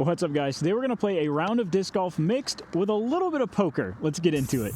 What's up, guys? Today we're going to play a round of disc golf mixed with a little bit of poker. Let's get into it.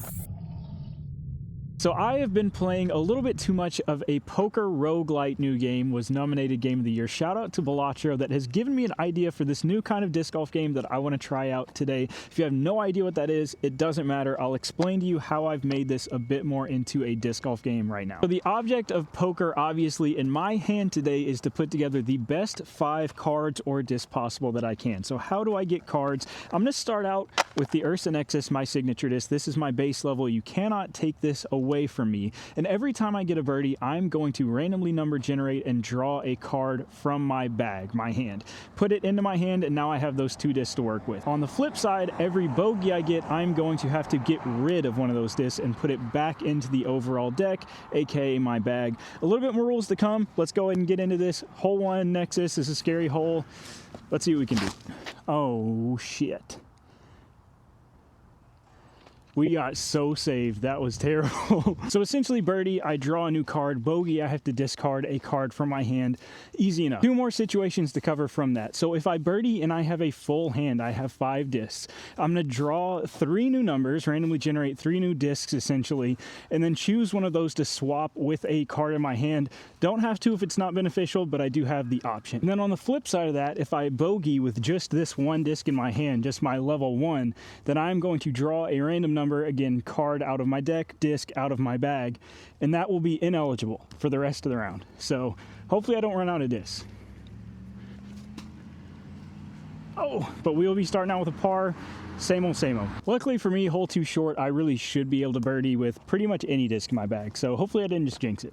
So I have been playing a little bit too much of a poker roguelite new game, was nominated Game of the Year. Shout out to Balatro that has given me an idea for this new kind of disc golf game that I want to try out today. If you have no idea what that is, it doesn't matter. I'll explain to you how I've made this a bit more into a disc golf game right now. So the object of poker, obviously, in my hand today is to put together the best 5 cards or discs possible that I can. So how do I get cards? I'm going to start out with the Ursa Nexus, my signature disc. This is my base level. You cannot take this away from me, and every time I get a birdie, I'm going to randomly number generate and draw a card from my bag, my hand, put it into my hand, and now I have those 2 discs to work with. On the flip side, every bogey I get, I'm going to have to get rid of one of those discs and put it back into the overall deck, aka my bag. A little bit more rules to come. Let's go ahead and get into this. Hole 1 Nexus is a scary hole. Let's see what we can do. Oh shit. We got so saved. That was terrible. So essentially birdie, I draw a new card. Bogey, I have to discard a card from my hand. Easy enough. 2 more situations to cover from that. So if I birdie and I have a full hand, I have 5 discs. I'm going to draw 3 new numbers, randomly generate 3 new discs essentially, and then choose one of those to swap with a card in my hand. Don't have to if it's not beneficial, but I do have the option. And then on the flip side of that, if I bogey with just this 1 disc in my hand, just my level 1, then I'm going to draw a random number, again, card out of my deck, disc out of my bag, and that will be ineligible for the rest of the round. So hopefully I don't run out of discs. Oh, but we'll be starting out with a par. Same old, same old. Luckily for me, hole 2 short, I really should be able to birdie with pretty much any disc in my bag. So hopefully I didn't just jinx it.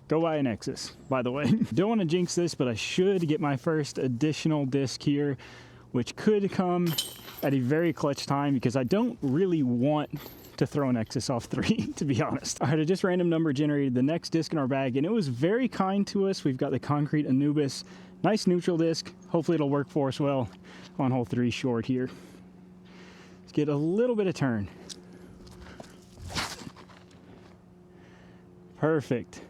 Go buy a Nexus, by the way. Don't want to jinx this, but I should get my first additional disc here, which could come at a very clutch time because I don't really want to throw a Nexus off 3, to be honest. All right, I just random number generated the next disc in our bag, and it was very kind to us. We've got the Concrete Anubis, nice neutral disc. Hopefully it'll work for us well on hole 3 short here. Let's get a little bit of turn. Perfect.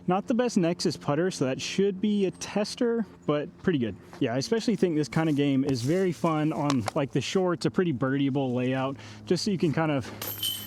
Not the best Nexus putter, so that should be a tester, but pretty good. Yeah, I especially think this kind of game is very fun on like the shorts, a pretty birdieable layout, just so you can kind of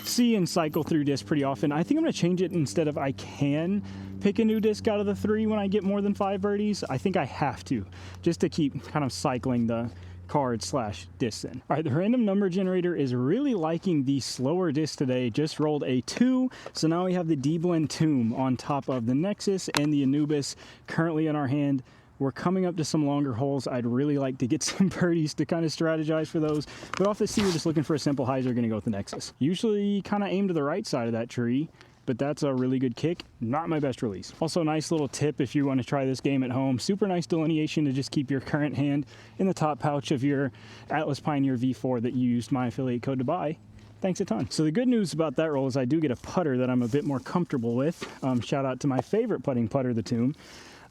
see and cycle through disc pretty often. I think I'm gonna change it instead of I can pick a new disc out of the 3 when I get more than 5 birdies. I think I have to, just to keep kind of cycling the card / disc in. All right, the random number generator is really liking the slower disc today. Just rolled a 2, so now we have the D-Blend Tomb on top of the Nexus and the Anubis currently in our hand. We're coming up to some longer holes. I'd really like to get some birdies to kind of strategize for those, but off the tee, we're just looking for a simple hyzer, gonna go with the Nexus. Usually kind of aim to the right side of that tree, but that's a really good kick. Not my best release. Also, nice little tip if you want to try this game at home. Super nice delineation to just keep your current hand in the top pouch of your Atlas Pioneer V4 that you used my affiliate code to buy. Thanks a ton. So the good news about that roll is I do get a putter that I'm a bit more comfortable with. Shout out to my favorite putting putter, the Tomb,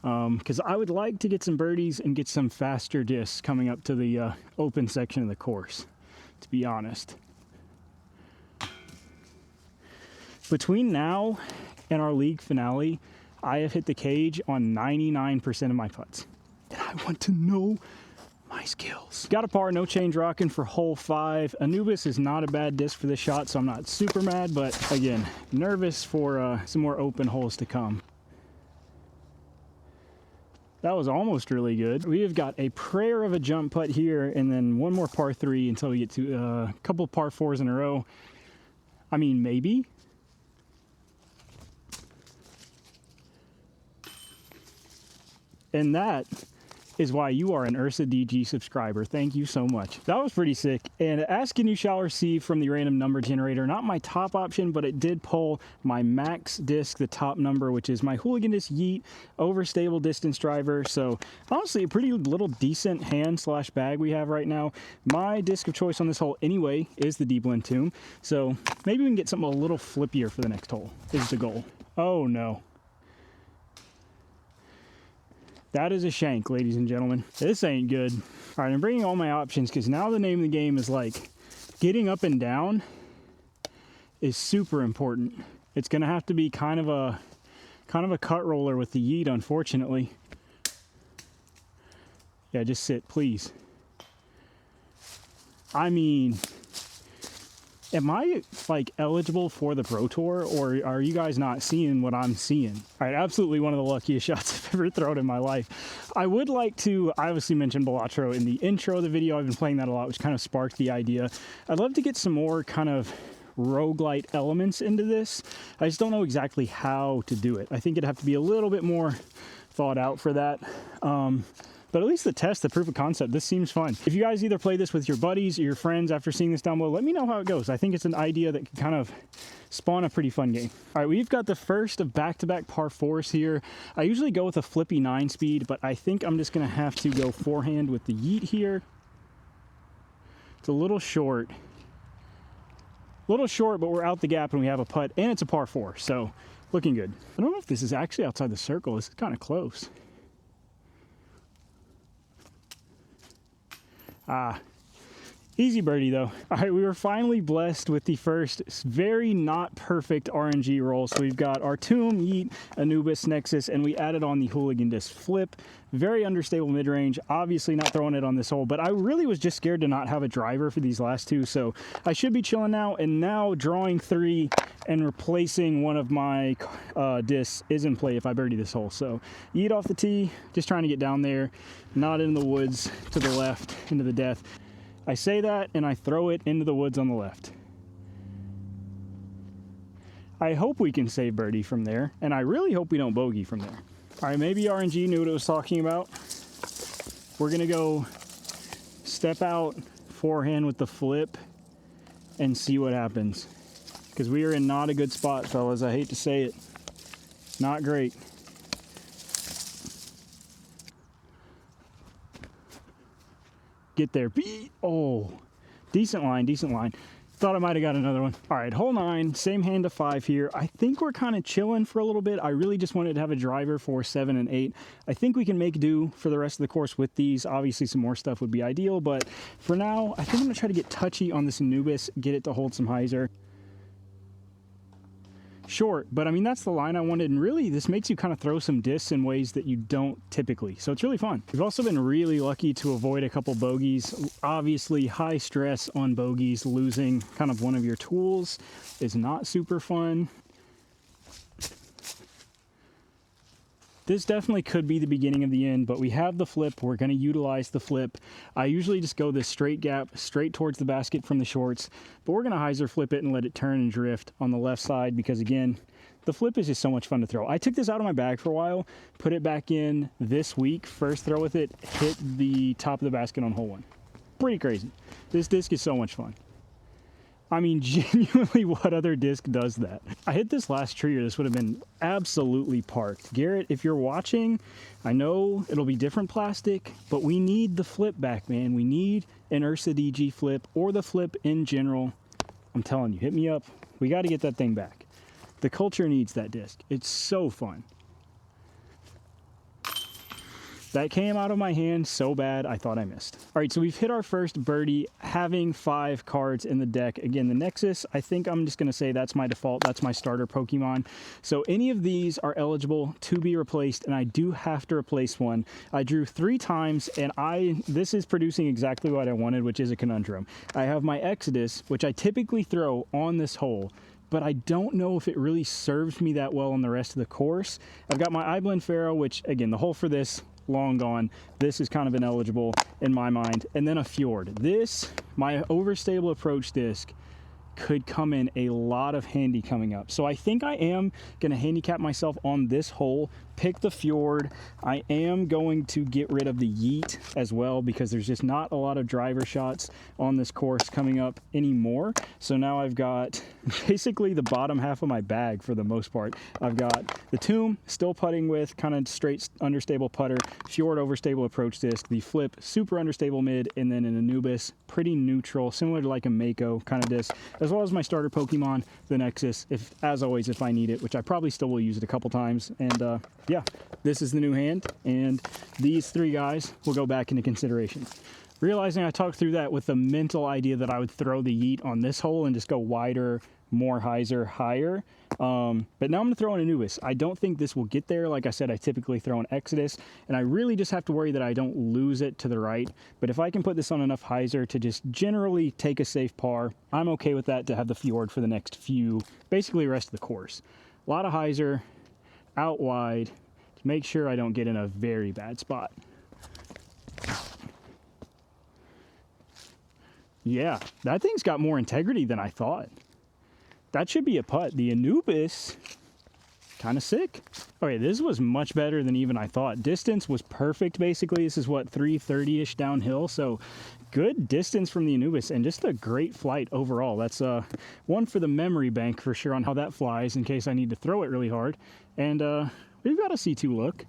because I would like to get some birdies and get some faster discs coming up to the open section of the course, to be honest. Between now and our league finale, I have hit the cage on 99% of my putts. And I want to know my skills. Got a par, no change rocking for hole 5. Anubis is not a bad disc for this shot, so I'm not super mad, but again, nervous for some more open holes to come. That was almost really good. We have got a prayer of a jump putt here, and then one more par 3 until we get to a couple par 4s in a row. I mean, maybe. And that is why you are an Ursa DG subscriber. Thank you so much. That was pretty sick. And ask and you shall receive from the random number generator. Not my top option, but it did pull my max disc, the top number, which is my Hooligan Disc Yeet overstable distance driver. So honestly, a pretty little decent hand / bag we have right now. My disc of choice on this hole anyway is the D-Blend Tomb. So maybe we can get something a little flippier for the next hole is the goal. Oh no. That is a shank, ladies and gentlemen. This ain't good. All right, I'm bringing all my options because now the name of the game is like getting up and down. is super important. It's gonna have to be kind of a cut roller with the yeet, unfortunately. Yeah, just sit, please. I mean, am I like eligible for the Pro Tour, or are you guys not seeing what I'm seeing? All right, absolutely one of the luckiest shots I've ever thrown in my life. I would like to, I obviously mentioned Balatro in the intro of the video. I've been playing that a lot, which kind of sparked the idea. I'd love to get some more kind of roguelite elements into this. I just don't know exactly how to do it. I think it'd have to be a little bit more thought out for that. But at least the test, the proof of concept, this seems fun. If you guys either play this with your buddies or your friends after seeing this down below, let me know how it goes. I think it's an idea that can kind of spawn a pretty fun game. All right, we've got the first of back-to-back par fours here. I usually go with a flippy 9-speed, but I think I'm just gonna have to go forehand with the yeet here. It's a little short. But we're out the gap and we have a putt, and it's a par 4, so looking good. I don't know if this is actually outside the circle. This is kind of close. Easy birdie though. All right, we were finally blessed with the first very not perfect RNG roll. So we've got our Tomb, Yeet, Anubis, Nexus, and we added on the Hooligan Disc Flip. Very understable mid-range, obviously not throwing it on this hole, but I really was just scared to not have a driver for these last two, so I should be chilling now. And now drawing 3 and replacing one of my discs is in play if I birdie this hole. So Yeet off the tee, just trying to get down there, not in the woods to the left, into the death. I say that and I throw it into the woods on the left. I hope we can save birdie from there, and I really hope we don't bogey from there. All right, maybe RNG knew what it was talking about. We're gonna go step out forehand with the flip and see what happens. Because we are in not a good spot, fellas. I hate to say it. Not great. Get there. Oh, decent line, decent line. Thought I might have got another one. All right, hole 9, same hand to 5 here. I think we're kind of chilling for a little bit. I really just wanted to have a driver for 7 and 8. I think we can make do for the rest of the course with these. Obviously, some more stuff would be ideal, but for now, I think I'm gonna try to get touchy on this Anubis, get it to hold some hyzer. Short, but I mean, that's the line I wanted, and really this makes you kind of throw some discs in ways that you don't typically, so it's really fun. We've also been really lucky to avoid a couple bogeys. Obviously, high stress on bogeys. Losing kind of one of your tools is not super fun. This definitely could be the beginning of the end, but we have the flip. We're going to utilize the flip. I usually just go this straight gap, straight towards the basket from the shorts, but we're going to hyzer flip it and let it turn and drift on the left side because, again, the flip is just so much fun to throw. I took this out of my bag for a while, put it back in this week, first throw with it, hit the top of the basket on hole 1. Pretty crazy. This disc is so much fun. I mean, genuinely, what other disc does that? I hit this last tree, or this would have been absolutely parked. Garrett, if you're watching, I know it'll be different plastic, but we need the flip back, man. We need an Ursa DG flip, or the flip in general. I'm telling you, hit me up. We got to get that thing back. The culture needs that disc. It's so fun. That came out of my hand so bad, I thought I missed. All right, so we've hit our first birdie, having 5 cards in the deck. Again, the Nexus, I think I'm just gonna say that's my default, that's my starter Pokemon. So any of these are eligible to be replaced, and I do have to replace one. I drew 3 times, and this is producing exactly what I wanted, which is a conundrum. I have my Exodus, which I typically throw on this hole, but I don't know if it really serves me that well on the rest of the course. I've got my Iblin Pharaoh, which, again, the hole for this, long gone. This is kind of ineligible in my mind. And then a Fjord. This, my overstable approach disc, could come in a lot of handy coming up. So I think I am going to handicap myself on this hole, pick the Fjord. I am going to get rid of the Yeet as well because there's just not a lot of driver shots on this course coming up anymore. So now I've got basically the bottom half of my bag for the most part. I've got the Tomb, still putting with kind of straight understable putter, Fjord overstable approach disc, the Flip, super understable mid, and then an Anubis, pretty neutral, similar to like a Mako kind of disc, as well as my starter Pokemon, the Nexus, as always, if I need it, which I probably still will use it a couple times. And yeah, this is the new hand, and these 3 guys will go back into consideration. Realizing I talked through that with the mental idea that I would throw the Yeet on this hole and just go wider more hyzer higher. But now I'm gonna throw in Anubis. I don't think this will get there. Like I said, I typically throw an Exodus, and I really just have to worry that I don't lose it to the right. But if I can put this on enough hyzer to just generally take a safe par, I'm okay with that to have the fjord for the next few, basically the rest of the course. A lot of hyzer, out wide, to make sure I don't get in a very bad spot. Yeah, that thing's got more integrity than I thought. That should be a putt. The Anubis, kind of sick. Okay, this was much better than even I thought. Distance was perfect, basically. This is what, 330-ish downhill, so good distance from the Anubis, and just a great flight overall. That's one for the memory bank for sure on how that flies in case I need to throw it really hard. And we've got a C2 look.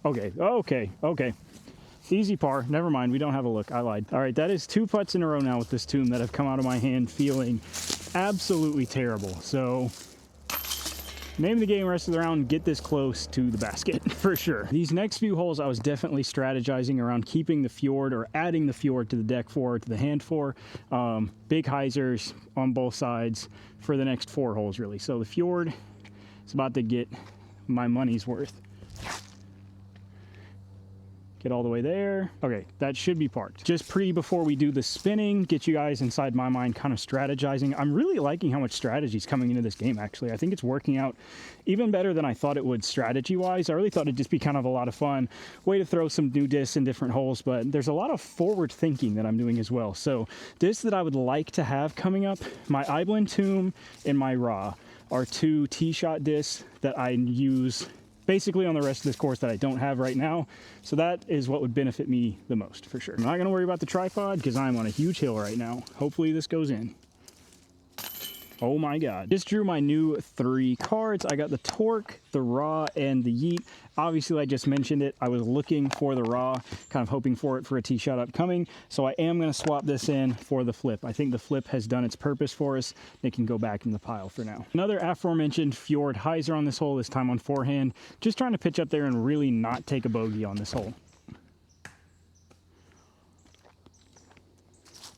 Okay. Easy par. Never mind, we don't have a look. I lied. All right, that is 2 putts in a row now with this tune that have come out of my hand feeling absolutely terrible. So name of the game rest of the round, get this close to the basket for sure. These next few holes I was definitely strategizing around keeping the fjord or adding the fjord to the deck 4, to the hand 4. Big hyzers on both sides for the next 4 holes really. So the fjord is about to get my money's worth. Get all the way there. Okay, that should be parked. Just before we do the spinning, get you guys inside my mind kind of strategizing. I'm really liking how much strategy is coming into this game, actually. I think it's working out even better than I thought it would strategy-wise. I really thought it'd just be kind of a lot of fun. Way to throw some new discs in different holes, but there's a lot of forward thinking that I'm doing as well. So discs that I would like to have coming up, my Iblin Tomb and my Ra are 2 tee shot discs that I use basically on the rest of this course that I don't have right now. So that is what would benefit me the most for sure. I'm not gonna worry about the tripod because I'm on a huge hill right now. Hopefully this goes in. Oh my God. Just drew my new 3 cards. I got the Torque, the Raw, and the Yeet. Obviously, I just mentioned it. I was looking for the Raw, kind of hoping for it for a tee shot upcoming. So I am going to swap this in for the Flip. I think the Flip has done its purpose for us. It can go back in the pile for now. Another aforementioned Fjord hyzer on this hole, this time on forehand. Just trying to pitch up there and really not take a bogey on this hole.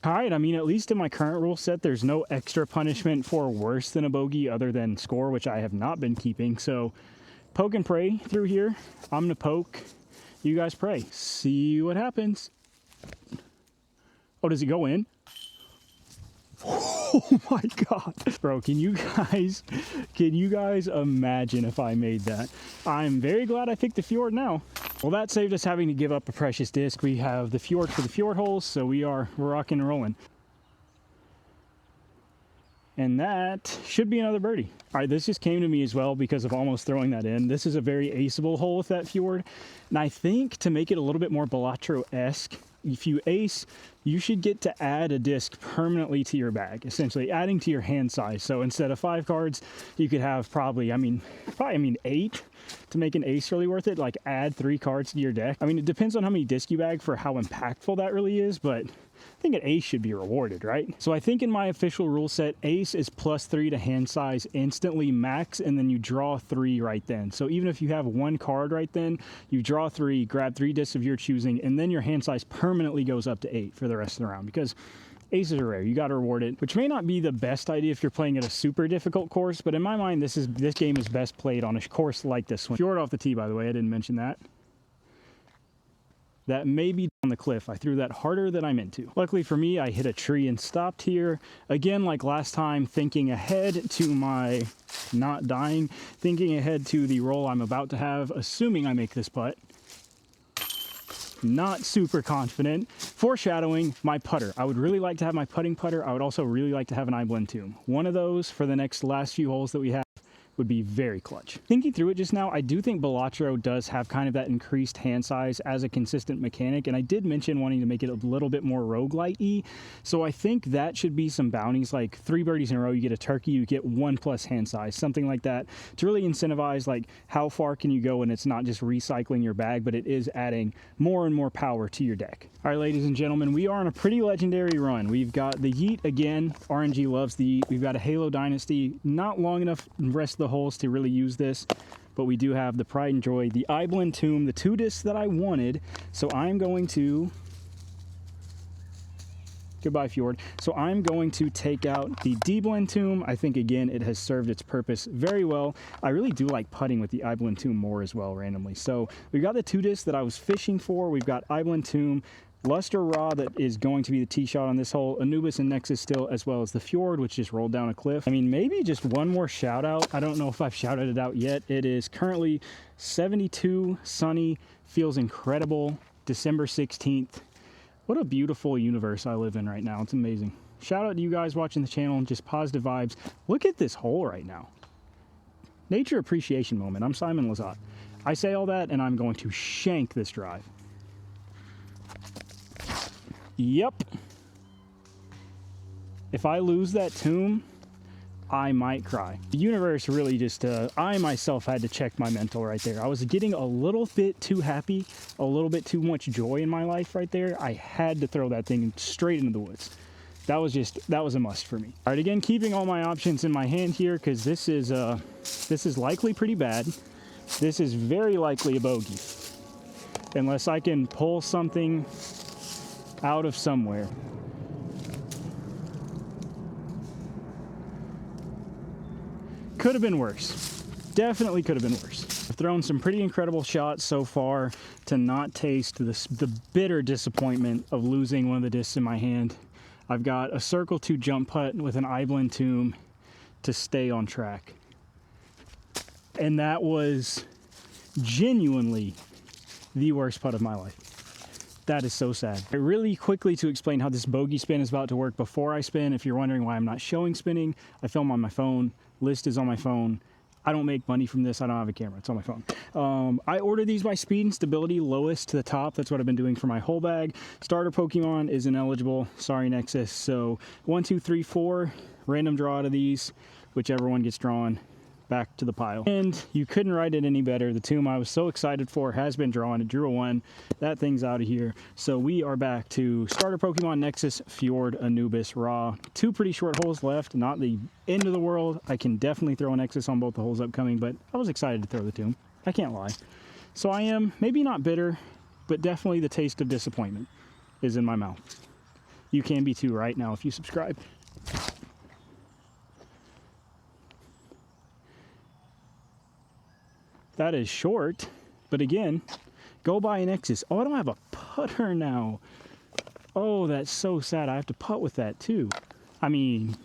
All right, I mean, at least in my current rule set, there's no extra punishment for worse than a bogey other than score, which I have not been keeping. So poke and pray through here. I'm gonna poke, you guys pray. See what happens. Oh, does it go in? Oh my God. Bro, can you guys imagine if I made that? I'm very glad I picked the Fjord now. Well, that saved us having to give up a precious disc. We have the Fjord for the Fjord holes, so we're rocking and rolling. And that should be another birdie. All right, this just came to me as well because of almost throwing that in. This is a very aceable hole with that Fjord. And I think to make it a little bit more Balatro-esque, if you ace, you should get to add a disc permanently to your bag, essentially adding to your hand size. So instead of 5 cards, you could have probably 8 to make an ace really worth it. Like add 3 cards to your deck. I mean, it depends on how many disc you bag for how impactful that really is, but I think an ace should be rewarded, right? So I think in my official rule set, ace is +3 to hand size instantly max, and then you draw 3 right then. So even if you have 1 card right then, you draw 3, grab 3 discs of your choosing, and then your hand size permanently goes up to 8 for the rest of the round, because aces are rare. You got to reward it, which may not be the best idea if you're playing at a super difficult course, but in my mind, this game is best played on a course like this one. Fjord off the tee, by the way, I didn't mention that. That may be on the cliff. I threw that harder than I meant to. Luckily for me, I hit a tree and stopped here. Again, like last time, thinking ahead to my not dying, thinking ahead to the roll I'm about to have, assuming I make this putt. Not super confident. Foreshadowing my putter. I would really like to have my putting putter. I would also really like to have an Iblin Tomb. One of those for the last few holes that we have would be very clutch. Thinking through it just now, I do think Balatro does have kind of that increased hand size as a consistent mechanic, and I did mention wanting to make it a little bit more roguelite-y, so I think that should be some bounties, like 3 birdies in a row, you get a turkey, you get 1+ hand size, something like that, to really incentivize like how far can you go, and it's not just recycling your bag, but it is adding more and more power to your deck. All right, ladies and gentlemen, we are on a pretty legendary run. We've got the Yeet again. RNG loves the Yeet. We've got a Halo Dynasty. Not long enough rest of the holes to really use this, but we do have the Pride and Joy, the Iblin Tomb, the 2 discs that I wanted. So I'm going to Goodbye, Fjord. So I'm going to take out the D-Blend Tomb. I think, again, it has served its purpose very well. I really do like putting with the I-Blend Tomb more as well, randomly. So we've got the 2 discs that I was fishing for. We've got I-Blend Tomb, Luster Raw that is going to be the tee shot on this hole, Anubis and Nexus still, as well as the Fjord, which just rolled down a cliff. I mean, maybe just one more shout out. I don't know if I've shouted it out yet. It is currently 72, sunny, feels incredible, December 16th. What a beautiful universe I live in right now. It's amazing. Shout out to you guys watching the channel and just positive vibes. Look at this hole right now. Nature appreciation moment. I'm Simon Lizotte. I say all that and I'm going to shank this drive. Yep. If I lose that tomb, I might cry. The universe really just, I myself had to check my mental right there. I was getting a little bit too happy, a little bit too much joy in my life right there. I had to throw that thing straight into the woods. That was a must for me. All right, again, keeping all my options in my hand here because this is likely pretty bad. This is very likely a bogey. Unless I can pull something out of somewhere. Could have been worse. Definitely could have been worse. I've thrown some pretty incredible shots so far to not taste the bitter disappointment of losing one of the discs in my hand. I've got a circle 2 jump putt with an I-Blend Tomb to stay on track. And that was genuinely the worst putt of my life. That is so sad. Really quickly to explain how this bogey spin is about to work before I spin. If you're wondering why I'm not showing spinning, I film on my phone. List is on my phone. I don't make money from this. I don't have a camera. It's on my phone. I ordered these by speed and stability, lowest to the top. That's what I've been doing for my whole bag. Starter Pokemon is ineligible. Sorry, Nexus. So 1, 2, 3, 4. Random draw out of these. Whichever one gets drawn, back to the pile. And you couldn't write it any better. The tomb I was so excited for has been drawn. It drew a 1. That thing's out of here. So we are back to Starter Pokemon, Nexus, Fjord, Anubis, Raw. 2 pretty short holes left. Not the end of the world. I can definitely throw a Nexus on both the holes upcoming, but I was excited to throw the tomb. I can't lie. So I am maybe not bitter, but definitely the taste of disappointment is in my mouth. You can be too right now if you subscribe. That is short, but again, go buy an Nexus. Oh, I don't have a putter now. Oh, that's so sad. I have to putt with that too. I mean,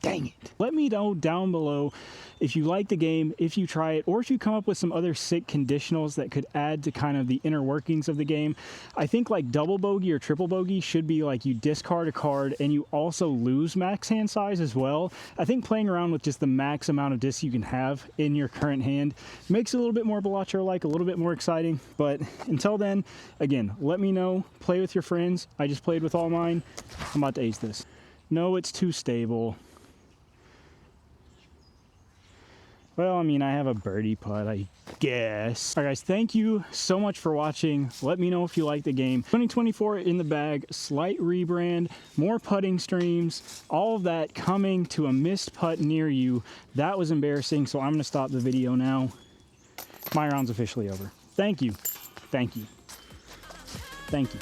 dang it. Let me know down below if you like the game, if you try it, or if you come up with some other sick conditionals that could add to kind of the inner workings of the game. I think like double bogey or triple bogey should be like you discard a card and you also lose max hand size as well. I think playing around with just the max amount of discs you can have in your current hand makes it a little bit more Balatro-like, a little bit more exciting. But until then, again, let me know. Play with your friends. I just played with all mine. I'm about to ace this. No, it's too stable. Well, I mean, I have a birdie putt, I guess. All right, guys, thank you so much for watching. Let me know if you like the game. 2024 in the bag, slight rebrand, more putting streams, all of that coming to a missed putt near you. That was embarrassing, so I'm going to stop the video now. My round's officially over. Thank you. Thank you. Thank you.